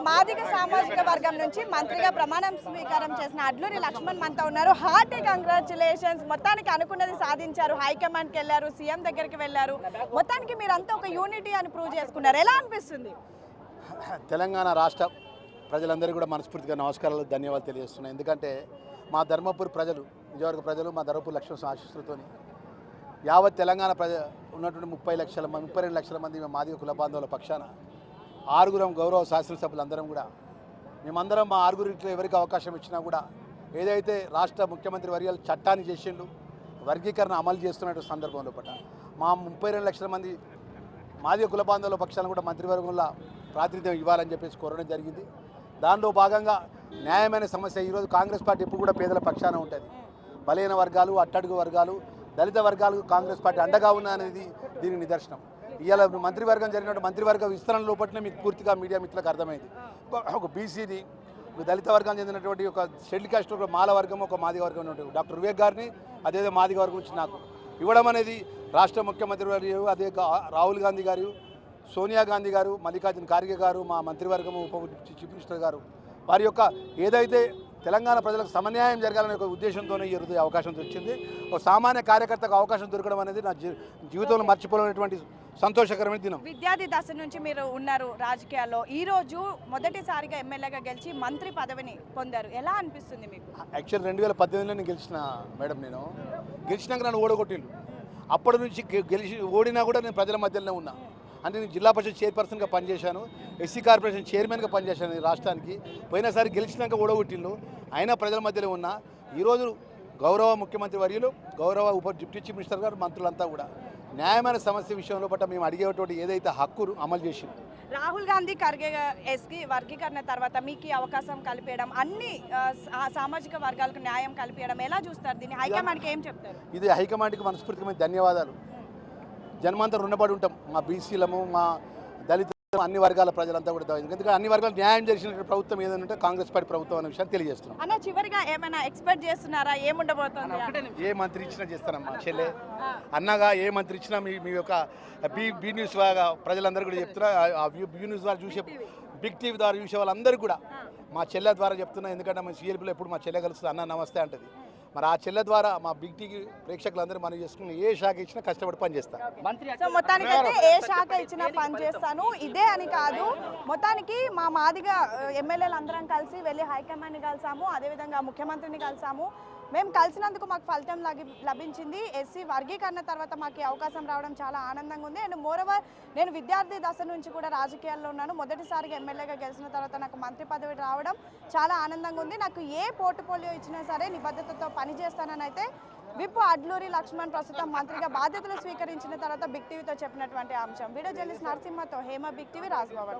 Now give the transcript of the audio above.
మాదిగ సామాజిక వర్గం నుంచి మంత్రిగా ప్రమాణం స్వీకారం చేసిన అడ్లూరి లక్ష్మణ్ మనతో ఉన్నారు. Hearty congratulations. మొత్తానికి అనుకున్నది సాధించారు. హైకమాండ్కి వెళ్ళారు, సీఎం దగ్గరికి వెళ్ళారు. మొత్తానికి మీరంతా ఒక యూనిటీ అని ప్రూవ్ చేసుకున్నారు. ఎలా అనిపిస్తుంది? తెలంగాణ రాష్ట్ర ప్రజలందరికీ కూడా మనస్ఫూర్తిగా నమస్కారాలు, ధన్యవాదాలు తెలియజేస్తున్నాయి. ఎందుకంటే మా ధర్మపురి ప్రజలు, నిజవర్గ ప్రజలు మా ధర్మపురి లక్ష్మణ ఆశీస్సులతో యావత్ తెలంగాణ ఉన్నటువంటి 32 లక్షల మంది మాదిగ కుల బాంధవుల పక్షాన ఆరుగురం గౌరవ శాసనసభ్యులందరం కూడా మేమందరం మా ఆరుగురిట్లో ఎవరికి అవకాశం ఇచ్చినా కూడా ఏదైతే రాష్ట్ర ముఖ్యమంత్రి వర్యాలు చట్టాన్ని చేసిండు, వర్గీకరణ అమలు చేస్తున్న సందర్భంలో పట్ల మా 32 లక్షల మంది మాదిగ కుల బాంధవుల పక్షాలను కూడా మంత్రివర్గంలో ప్రాతినిధ్యం ఇవ్వాలని చెప్పేసి కోరడం జరిగింది. దానిలో భాగంగా న్యాయమైన సమస్య ఈరోజు కాంగ్రెస్ పార్టీ ఎప్పుడు కూడా పేదల పక్షాన ఉంటుంది. బలహీన వర్గాలు, అట్టడుగు వర్గాలు, దళిత వర్గాలు కాంగ్రెస్ పార్టీ అండగా ఉన్నది దీనికి నిదర్శనం. ఇవాళ మంత్రివర్గం జరిగినట్టు మంత్రివర్గ విస్తరణ లోపలనే మీకు పూర్తిగా మీడియా మిత్రులకు అర్థమైంది. ఒక బీసీది, దళిత వర్గానికి చెందినటువంటి ఒక షెడ్యూల్ కాస్ట్, ఒక మాల వర్గం, ఒక మాదిగ వర్గం ఉన్నటువంటి డాక్టర్ వివేక్ గారిని అదేదో మాదిగ వర్గం నుంచి నాకు ఇవ్వడం అనేది రాష్ట్ర ముఖ్యమంత్రి గారు, అదే రాహుల్ గాంధీ గారు, సోనియా గాంధీ గారు, మల్లికార్జున ఖార్గే గారు, మా మంత్రివర్గం ఉప చీఫ్ మినిస్టర్ గారు వారి యొక్క ఏదైతే తెలంగాణ ప్రజలకు సమన్యాయం జరగాలనే ఒక ఉద్దేశంతోనే ఈ అవకాశం వచ్చింది. ఒక సామాన్య కార్యకర్తకు అవకాశం దొరకడం అనేది నా జీవితంలో మర్చిపోలేనటువంటి సంతోషకరమైన దినం. విద్యార్థి దశ నుంచి మీరు ఉన్నారు రాజకీయాల్లో. ఈ రోజు మొదటిసారిగా ఎమ్మెల్యేగా గెలిచి మంత్రి పదవిని పొందారు. ఎలా అనిపిస్తుంది మీకు? యాక్చువల్ 2018లో నేను గెలిచిన మేడం. నేను గెలిచినాక నన్ను ఓడగొట్టిండు. అప్పటి నుంచి గెలిచి ఓడినా కూడా నేను ప్రజల మధ్యలోనే ఉన్నా. అంటే నేను జిల్లా పరిషత్ చైర్పర్సన్గా పనిచేశాను, ఎస్సీ కార్పొరేషన్ చైర్మన్గా పనిచేశాను ఈ రాష్ట్రానికి. పోయినసారి గెలిచినాక ఓడగొట్టిండు, అయినా ప్రజల మధ్యలో ఉన్నా. ఈరోజు గౌరవ ముఖ్యమంత్రి వర్యులు, గౌరవ డిప్యూటీ చీఫ్ మినిస్టర్ గారు, మంత్రులంతా కూడా న్యాయమైన సమస్య విషయంలో పట్ల మేము అడిగేటువంటి ఏదైతే హక్కు అమలు చేసింది. రాహుల్ గాంధీ ఖర్గే ఎస్కి వర్గీకరణ తర్వాత మీకు అవకాశం కల్పించడం, అన్ని సామాజిక వర్గాలకు న్యాయం కల్పించడం ఎలా చూస్తారు? దీన్ని హైకమాండ్కి ఏం చెప్తారు? ఇది హైకమాండ్కి మనస్ఫూర్తిగా ధన్యవాదాలు. జన్మంతా రుణపడి ఉంటాం. మా బీసీలము, మా దళిత, అన్ని వర్గాల ప్రజలంతా కూడా. ఎందుకంటే అన్ని వర్గాలు న్యాయం చేసిన ప్రభుత్వం ఏదంటే కాంగ్రెస్ పార్టీ ప్రభుత్వం అనే విషయాన్ని తెలియజేస్తున్నాం. అన్న, చివరిగా ఏమైనా ఎక్స్పెక్ట్ చేస్తున్నారా? ఏముండబోతుంది? ఏ మంత్రి ఇచ్చినా చేస్తానమ్మా చెల్లె. అన్నగా ఏ మంత్రి ఇచ్చినా మీ యొక్క బీ న్యూస్ లాగా ప్రజలందరూ కూడా చెప్తున్నా. ఆ బీ న్యూస్ ద్వారా చూసే, బిగ్ టీవీ ద్వారా చూసే వాళ్ళందరూ కూడా మా చెల్లె ద్వారా చెప్తున్నా. ఎందుకంటే మా సీఎల్పీలో ఎప్పుడు మా చెల్లె కలుస్తుంది, అన్న నమస్తే అంటది. మరి ఆ చెల్లె ద్వారా మా బిగ్ టీవీ ప్రేక్షకులందరూ మనం చేసుకుని ఏ శాఖ ఇచ్చినా కష్టపడి పనిచేస్తాను. సో మొత్తానికైతే ఏ శాఖ ఇచ్చినా పనిచేస్తాను ఇదే అని కాదు. మొత్తానికి మా మాదిగ ఎమ్మెల్యేలు అందరం కలిసి వెళ్ళి హైకమాండ్ని కలిసాము, అదేవిధంగా ముఖ్యమంత్రిని కలిసాము. మేము కలిసినందుకు మాకు ఫలితం లభించింది. ఎస్సీ వర్గీకరణ తర్వాత మాకు ఈ అవకాశం రావడం చాలా ఆనందంగా ఉంది. అండ్ మోరవర్, నేను విద్యార్థి దశ నుంచి కూడా రాజకీయాల్లో ఉన్నాను. మొదటిసారిగా ఎమ్మెల్యేగా గెలిచిన తర్వాత నాకు మంత్రి పదవి రావడం చాలా ఆనందంగా ఉంది. నాకు ఏ పోర్ట్ఫోలియో ఇచ్చినా సరే నిబద్ధతతో పనిచేస్తానని అయితే విప్ అడ్లూరి లక్ష్మణ్ ప్రస్తుతం మంత్రిగా బాధ్యతలు స్వీకరించిన తర్వాత బిగ్ టీవీతో చెప్పినటువంటి అంశం. వీడియో జర్నలిస్ట్ నరసింహతో హేమ, బిగ్ టీవీ, రాజ్భవన్.